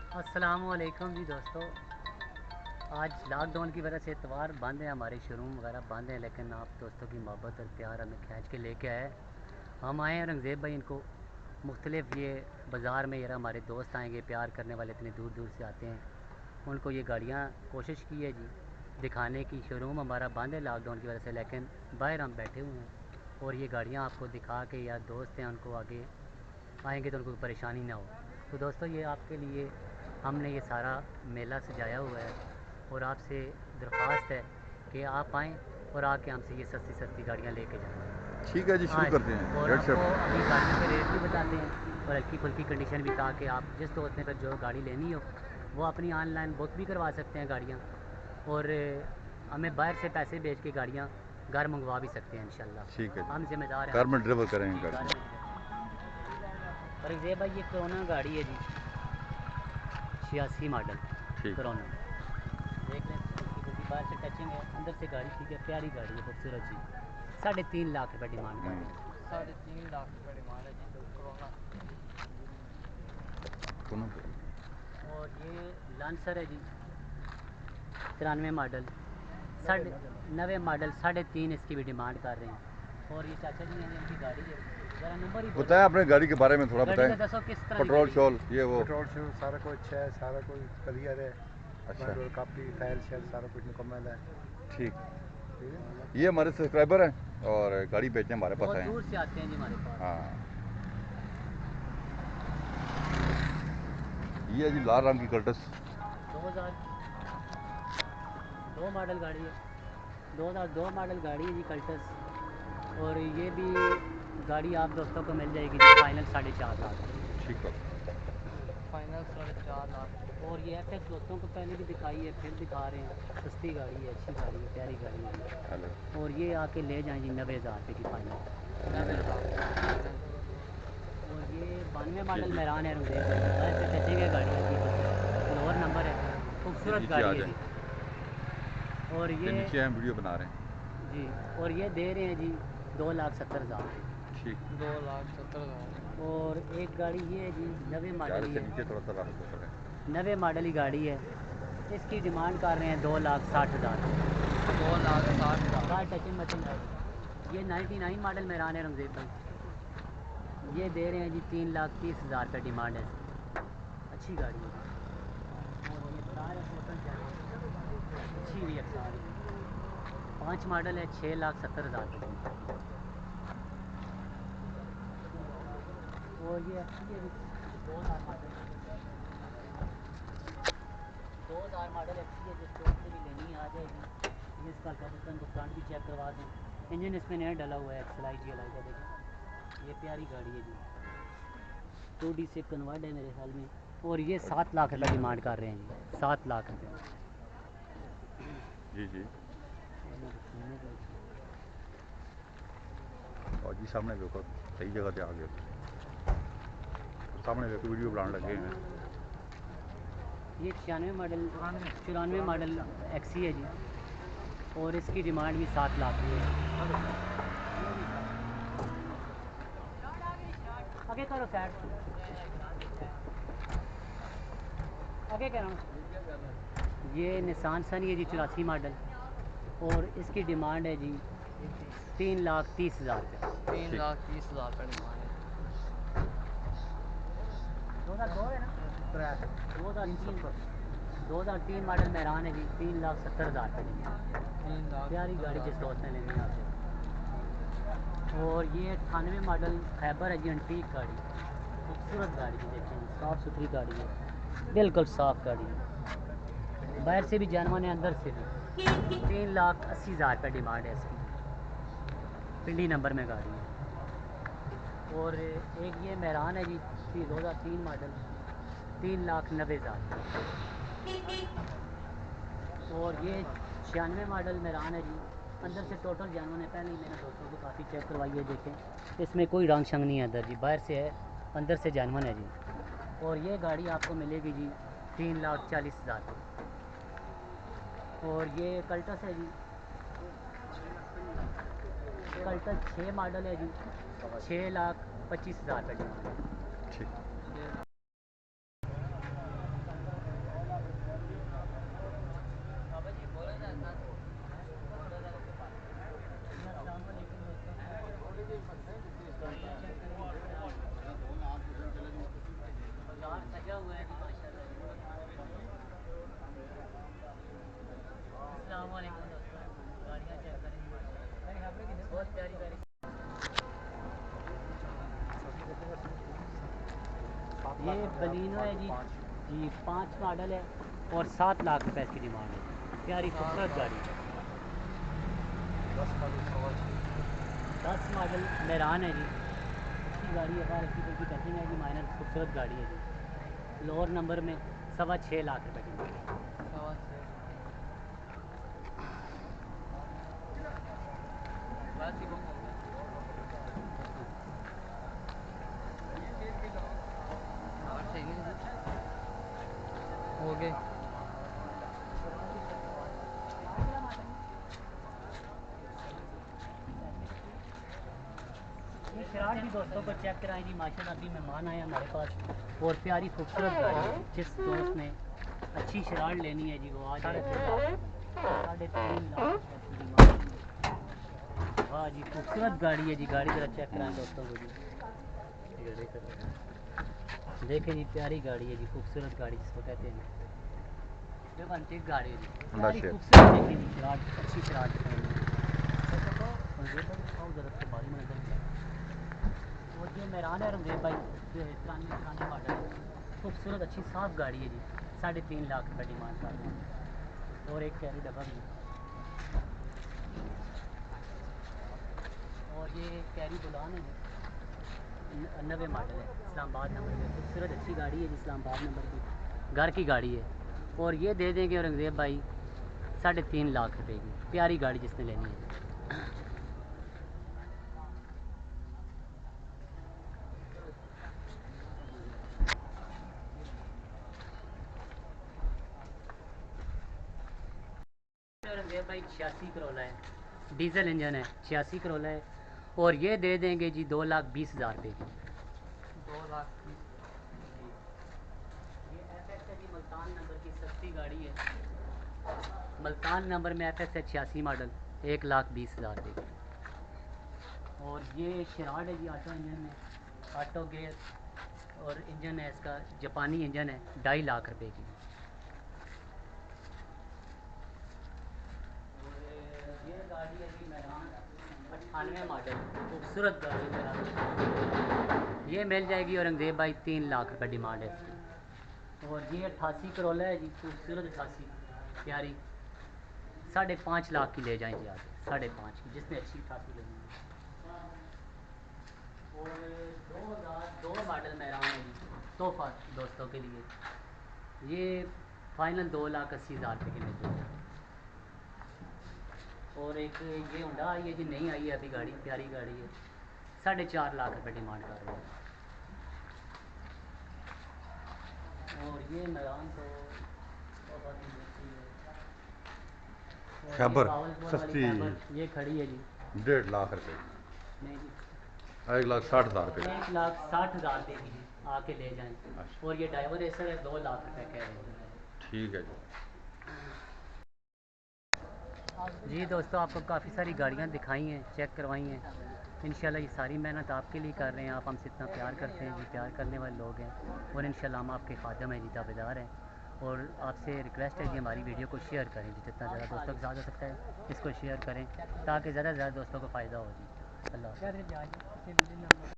अस्सलामुअलैकुम जी दोस्तों। आज लॉकडाउन की वजह से इतवार बंद है, हमारे शोरूम वगैरह बंद हैं, लेकिन आप दोस्तों की मोहब्बत और प्यार हमें खींच के लेके आए। हम आए हैं औरंगज़ेब भाई इनको मुख्तलिफ ये बाज़ार में यार हमारे दोस्त आएंगे, प्यार करने वाले इतने दूर दूर से आते हैं, उनको ये गाड़ियाँ कोशिश की है जी दिखाने की। शोरूम हमारा बंद है लॉकडाउन की वजह से, लेकिन बाहर हम बैठे हुए हैं और ये गाड़ियाँ आपको दिखा के, या दोस्त हैं उनको आगे आएंगे तो उनको परेशानी ना हो। तो दोस्तों ये आपके लिए हमने ये सारा मेला सजाया हुआ है और आपसे दरख्वास्त है कि आप आएँ और आके हमसे ये सस्ती सस्ती गाड़ियाँ लेके जाएँ। ठीक है जी, शुरू हाँ जी। करते हैं। और रेड आपको शर्ट। अभी गाड़ियों के रेट भी बताते हैं और हल्की फुल्की कंडीशन भी, ताकि आप जिस दोस्त ने फिर जो गाड़ी लेनी हो वो अपनी ऑनलाइन बुक भी करवा सकते हैं गाड़ियाँ, और हमें बाहर से पैसे भेज के गाड़ियाँ घर मंगवा भी सकते हैं ठीक है इंशाल्लाह। हम जी, जिम्मेदार हैं कार आपके में डिलीवर करेंगे लिए। गाड़ी। घर में और ये भाई ये कोरोना गाड़ी है जी, 86 मॉडल ठीक। कोरोना। देख लें, हल्की फुल्की बाहर से टचिंग है, अंदर से गाड़ी ठीक है, प्यारी गाड़ी है, खूबसूरत जी। 3.5 लाख रुपये डिमांड कर रहे हैं इसकी। 3.5 लाख रुपये डिमांड है जी कोरोना। दोनों पे। और ये लांसर है जी, 93 मॉडल, साढ़े 90 मॉडल, 3.5 इसकी भी डिमांड कर रहे हैं। और ये चाचा जी हैं इनकी गाड़ी है, ज़रा नंबर ही बताएं अपने गाड़ी के बारे में थोड़ा गाड़ी बताएं। का दसो किस तरह की पेट्रोल गाड़ी है। शोल ये वो। पेट्रोल शूल सारा कुछ है, सारा कुछ क्लियर है। अच्छा मैनुअल कापी फाइल शेल सारा कुछ मुकम्मल है। ठीक। ठीक है। ये हमारे सब्सक्राइबर हैं और गाड़ी बेचने हमारे पास बहुत आए दूर हैं। से आते हैं जी हमारे पास। हाँ, ये है जी लाल रंग की कर्टस। 2002 मॉडल गाड़ी है, 2002 मॉडल गाड़ी है जी कल्टस। और ये भी गाड़ी आप दोस्तों को मिल जाएगी जी फाइनल 4.5 लाख। ठीक है। फाइनल 4.5 लाख। और ये एफ दोस्तों को पहले भी दिखाई है, फिर दिखा रहे हैं। सस्ती गाड़ी है, अच्छी गाड़ी है, प्यारी गाड़ी है जी। हेलो। और ये आके ले जाएं जी 90,000 रुपये की फाइनल। 90,000। और ये 92 मॉडल ठीक। मेरान है रंगदेव भाई, बाहर से टचिंग है गाड़ी की, लोअर नंबर है, ये खूबसूरत नीचे आ गाड़ी है जाए। जी। और ये ये नीचे हम वीडियो बना रहे हैं। जी, और ये दे रहे हैं जी 2,70,000 रुपये। ठीक। 2,70,000। और एक गाड़ी ये है जी, 90 यार मॉडल ही इससे है, नीचे थोड़ा सा रख दो पहले। 90 मॉडल ही गाड़ी है। इसकी डिमांड कर रहे हैं 2,60,000 रुपये। 2,60,000। बाहर टचिंग मचिंग है जी। ये 99 मॉडल मेरान है रंगदेव भाई, ये दे रहे हैं जी 3,30,000 रुपये डिमांड है इसकी। अच्छी गाड़ी है जी। और ये सारे टोटल जाने अच्छी हुई अक्सार है जी। 5 मॉडल है, 6,70,000 रुपये डिमांड। और ये अच्छी है जी, 2,000 मॉडल, 2000 मॉडल अच्छी है, जिस दोस्त से भी लेनी आ जाएगी। ये इसका हल्का फुल्का इनको फ्रंट भी चेक करवा दें। इंजन इसमें नया डला हुआ है, एक्सएल जी एल आई का, देखें ये प्यारी गाड़ी है जी। 2D से कन्वर्ट है मेरे ख्याल में। और ये 7 लाख रुपये डिमांड कर रहे हैं जी, 7 लाख रुपये। जी जी। और जी सामने देखो, सही जगह पे आ गए। सामने देखो वीडियो बनाने लगे हैं। ये 96 मॉडल, 94 मॉडल एक्सी है जी। और इसकी डिमांड भी 7 लाख है। आगे करो सैड, आगे कह रहा हूँ। ये निसान सनी है जी, 84 मॉडल। और इसकी डिमांड है जी 3,30,000 रुपये। तीन ठीक। लाख 30,000 रुपये डिमांड है। 2002 है ना, 2003, 2003 मॉडल मेरान है जी, 3,70,000 रुपये डिमांड। तीन लाख प्यारी सत्तर गाड़ी हज़ार जिस रुपये दोस्त ने डिमांड। लेनी है आपसे। और ये 98 मॉडल खैबर है जी, एंटीक गाड़ी, खूबसूरत गाड़ी है, देखें साफ़ सुथरी गाड़ी है, बिल्कुल साफ़ गाड़ी है, बाहर से भी जानवर है, अंदर से भी। 3,80,000 रुपये डिमांड है इसकी, पिंडी नंबर में गाड़ी है। और एक ये मेहरान है जी, 2003 मॉडल, 3,90,000। और ये 96 मॉडल मेहरान है जी, अंदर से टोटल जानवर है, पहले ही मैंने दोस्तों को काफ़ी चेक करवाई है, देखें इसमें कोई रंग शंग नहीं है अंदर जी, बाहर से है, अंदर से जानवर है जी। और ये गाड़ी आपको मिलेगी जी 3,40,000 रुपये। और ये कल्टस है जी, कल्टस 6 मॉडल है जी, 6,25,000 रुपये डिमांड है। ठीक। बाहर सजा हुआ है जी माशाल्लाह जी। अस्सलाम वालेकुम दोस्तों, गाड़ियाँ चेक करें जी माशाल्लाह, बहुत प्यारी प्यारी। ये बलिनो है जी, 5 मॉडल है और 7 लाख रुपए इसकी डिमांड है। प्यारी खूबसूरत गाड़ी है। 10 मॉडल मेरान है जी, अच्छी गाड़ी है, बाहर अच्छी की टचिंग है जी, माइनर खूबसूरत गाड़ी है जी। लोअर नंबर में 6.25 लाख रुपए डिमांड है। बस ही गुम हो गया। और सही नहीं हो गए। ये शराट भी दोस्तों को चेक कराएं जी माशाल्लाह, अभी मेहमान आए हमारे पास और प्यारी खूबसूरत गाड़ी है। जिस दोस्त ने अच्छी शराट लेनी है जी वो आ जाए। 3.5 लाख रुपए की डिमांड है। वाह जी खूबसूरत गाड़ी है जी, गाड़ी ज़रा चेक कराएं दोस्तों को जी। देखें जी प्यारी गाड़ी है जी, खूबसूरत गाड़ी जिसको कहते हैं। देखो अंटिक गाड़ी है जी, प्यारी खूबसूरत देखिए जी, शराट अच्छी शराट है। और ये मेहरान है रंगेब भाई, 93 मॉडल है, खूबसूरत अच्छी साफ़ गाड़ी है जी, 3.5 लाख रुपये डिमांड कर रहे हैं। और एक कैरी डब्बा भी है। और ये कैरी बुलान है जी, 90 मॉडल है, इस्लामाबाद नंबर में, खूबसूरत अच्छी गाड़ी है जी, इस्लामाबाद नंबर की घर की गाड़ी है। और ये दे देंगे औरंगज़ेब भाई 3.5 लाख रुपए की, प्यारी गाड़ी जिसने लेनी है। औरंगज़ेब भाई 86 करोला है, डीजल इंजन है, 86 करोला है। और ये दे देंगे जी 2,20,000 रुपये की। 2 लाख की। ये FX है जी, मुल्तान नंबर की सस्ती गाड़ी है, मुल्तान नंबर में FX है 86 मॉडल, 1,20,000 रुपये की। और ये शराड है जी ऑटो इंजन में, ऑटो गेयर और इंजन है इसका जापानी इंजन है, 2.5 लाख रुपए की। और ये गाड़ी है जी मेहरान 98 मॉडल, खूबसूरत गाड़ी मेहरान, ये मिल जाएगी औरंगज़ेब भाई 3 लाख रुपए डिमांड है इसकी। और ये 88 करोला है जी, खूबसूरत 88 प्यारी, 5.5 लाख की ले जाएं जी आगे, 5.5 की जिसने अच्छी 88 लेनी है। और 2002 मॉडल मेहरान है जी, तोहफा दोस्तों के लिए, ये फाइनल 2,80,000 रुपये की मिल जाएगी। और एक ये होंडा आई है जी, नई आई है अभी गाड़ी, प्यारी गाड़ी है, 4.5 लाख रुपये डिमांड कर रहे हैं। और ये मेहरान तो तोहफा की मिलती है। और खैबर ये बावलपुर वाली सस्ती खैबर ये खड़ी है जी, 1.5 लाख रुपए, नहीं जी 1,60,000 रुपए। 1,60,000 रुपये की जी, आके ले जाएं। अच्छा और ये ड्राइवर रेसर है, 2 लाख रुपए कह रहे हैं ठीक है जी। जी। दोस्तों आपको काफ़ी सारी गाड़ियाँ दिखाई हैं, चेक करवाई हैं। इंशाल्लाह ये सारी मेहनत आपके लिए कर रहे हैं, आप हमसे इतना प्यार करते हैं जी, प्यार करने वाले लोग हैं। और इंशाल्लाह हम आपके खादम हैं जी, ताबेदार हैं। और आपसे रिक्वेस्ट है जी हमारी वीडियो को शेयर करें जी, जितना ज़्यादा दोस्तों के साथ हो सकता है इसको शेयर करें ताकि ज़्यादा से ज़्यादा दोस्तों को फ़ायदा हो जी। अल्लाह हाफ़िज़।